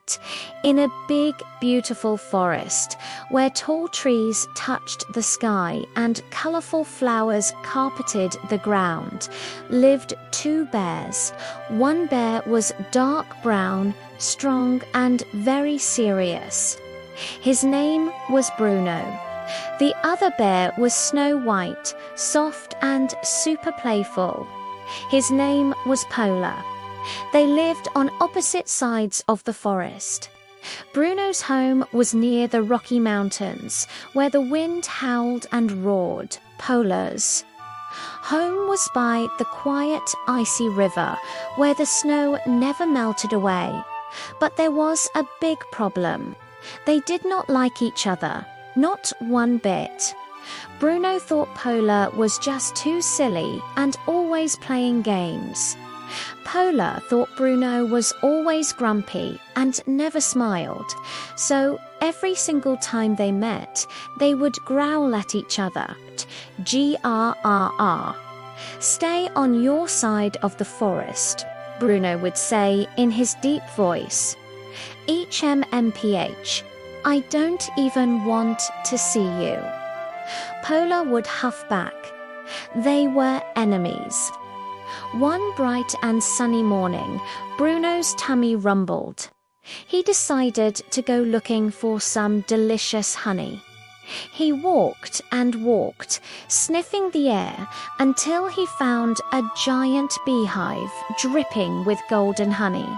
night in a big, beautiful forest where tall trees touched the sky and colorful flowers carpeted the ground, lived two bears. One bear was dark brown, strong, and very serious. His name was Bruno. The other bear was Snow White, soft and super playful. His name was Polar. They lived on opposite sides of the forest. Bruno's home was near the Rocky Mountains, where the wind howled and roared. Polar's home was by the quiet, icy river, where the snow never melted away. But there was a big problem. They did not like each other, not one bit. Bruno thought Polar was just too silly and always playing games. Polar thought Bruno was always grumpy and never smiled, so every single time they met, they would growl at each other. Grrr. Stay on your side of the forest, Bruno would say in his deep voice. HMMPH, I don't even want to see you. Polar would huff back. They were enemies. One bright and sunny morning, Bruno's tummy rumbled. He decided to go looking for some delicious honey. He walked and walked, sniffing the air, until he found a giant beehive dripping with golden honey.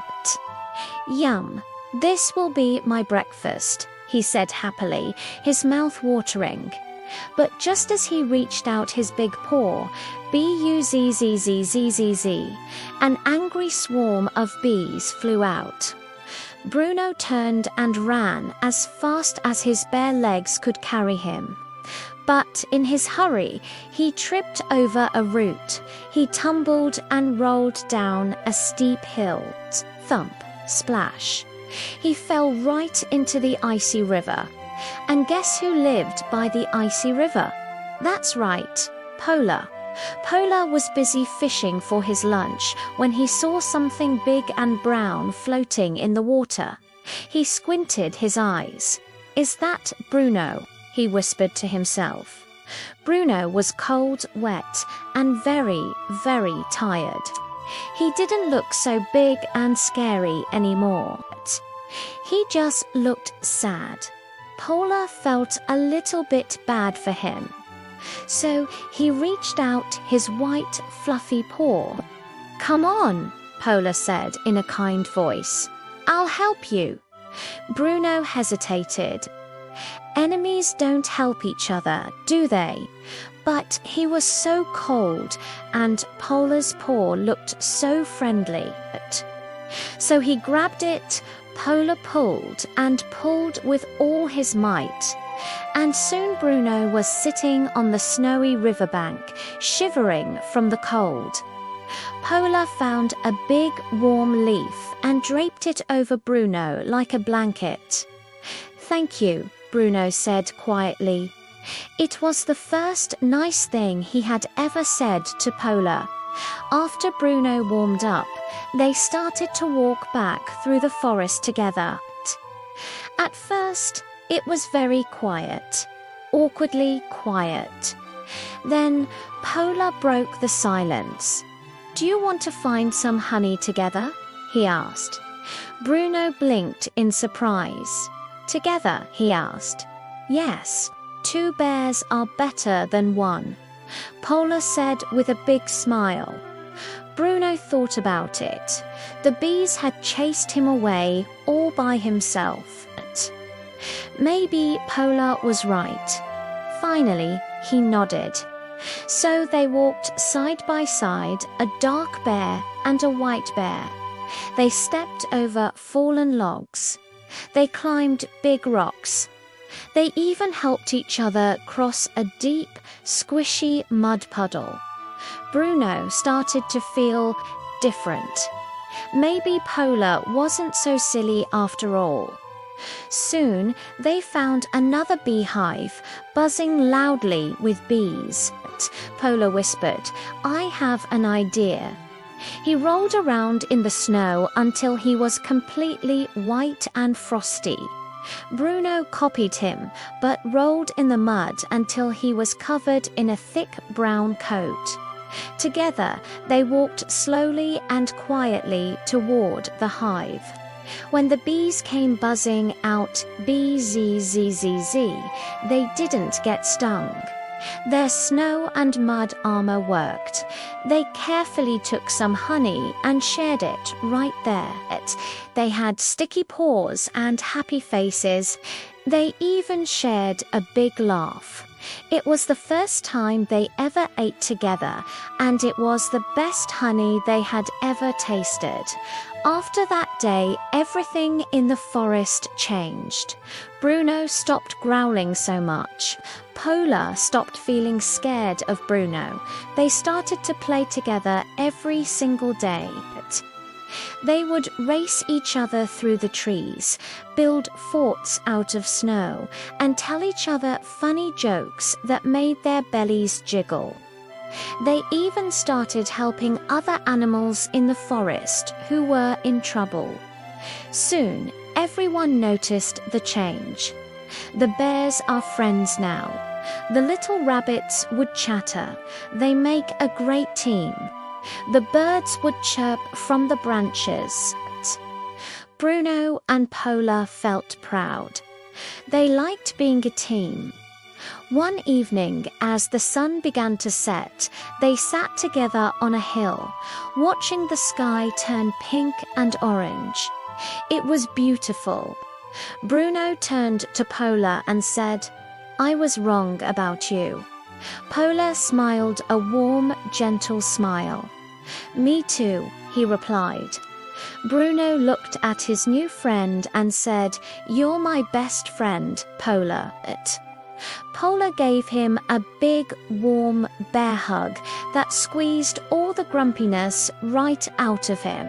Yum, this will be my breakfast, he said happily, his mouth watering. But just as he reached out his big paw, buzzzzzz, an angry swarm of bees flew out. Bruno turned and ran as fast as his bare legs could carry him. But in his hurry, he tripped over a root. He tumbled and rolled down a steep hill. Thump, splash. He fell right into the icy river. And guess who lived by the icy river? That's right, Polar. Polar was busy fishing for his lunch when he saw something big and brown floating in the water. He squinted his eyes. Is that Bruno? He whispered to himself. Bruno was cold, wet, and very, very tired. He didn't look so big and scary anymore. He just looked sad. Polar felt a little bit bad for him. So he reached out his white, fluffy paw. Come on, Polar said in a kind voice. I'll help you. Bruno hesitated. Enemies don't help each other, do they? But he was so cold, and Polar's paw looked so friendly. So he grabbed it. Polar pulled and pulled with all his might, and soon Bruno was sitting on the snowy riverbank, shivering from the cold. Polar found a big warm leaf and draped it over Bruno like a blanket. Thank you, Bruno said quietly. It was the first nice thing he had ever said to Polar. After Bruno warmed up, they started to walk back through the forest together. At first, it was very quiet, awkwardly quiet. Then Polar broke the silence. Do you want to find some honey together? He asked. Bruno blinked in surprise. Together, he asked. Yes, two bears are better than one, Polar said with a big smile. Bruno thought about it. The bees had chased him away all by himself. Maybe Polar was right. Finally, he nodded. So they walked side by side, a dark bear and a white bear. They stepped over fallen logs. They climbed big rocks. They even helped each other cross a deep, squishy mud puddle. Bruno started to feel different. Maybe Polar wasn't so silly after all. Soon they found another beehive, buzzing loudly with bees. Polar whispered, I have an idea. He rolled around in the snow until he was completely white and frosty. Bruno copied him, but rolled in the mud until he was covered in a thick brown coat. Together, they walked slowly and quietly toward the hive. When the bees came buzzing out bzzzzz, they didn't get stung. Their snow and mud armor worked. They carefully took some honey and shared it right there. They had sticky paws and happy faces. They even shared a big laugh. It was the first time they ever ate together, and it was the best honey they had ever tasted. After that day, everything in the forest changed. Bruno stopped growling so much. Polar stopped feeling scared of Bruno. They started to play together every single day. They would race each other through the trees, build forts out of snow, and tell each other funny jokes that made their bellies jiggle. They even started helping other animals in the forest who were in trouble. Soon, everyone noticed the change. The bears are friends now. The little rabbits would chatter. They make a great team. The birds would chirp from the branches. Bruno and Polar felt proud. They liked being a team. One evening, as the sun began to set, they sat together on a hill, watching the sky turn pink and orange. It was beautiful. Bruno turned to Polar and said, "I was wrong about you." Polar smiled a warm, gentle smile. "Me too," he replied. Bruno looked at his new friend and said, "You're my best friend, Polar." Polar gave him a big, warm bear hug that squeezed all the grumpiness right out of him.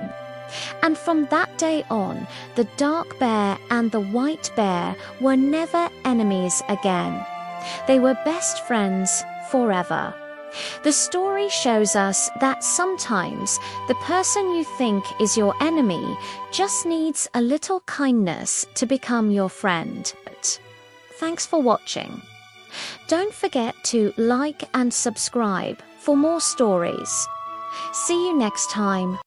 And from that day on, the dark bear and the white bear were never enemies again. They were best friends forever. The story shows us that sometimes the person you think is your enemy just needs a little kindness to become your friend. Thanks for watching. Don't forget to like and subscribe for more stories. See you next time.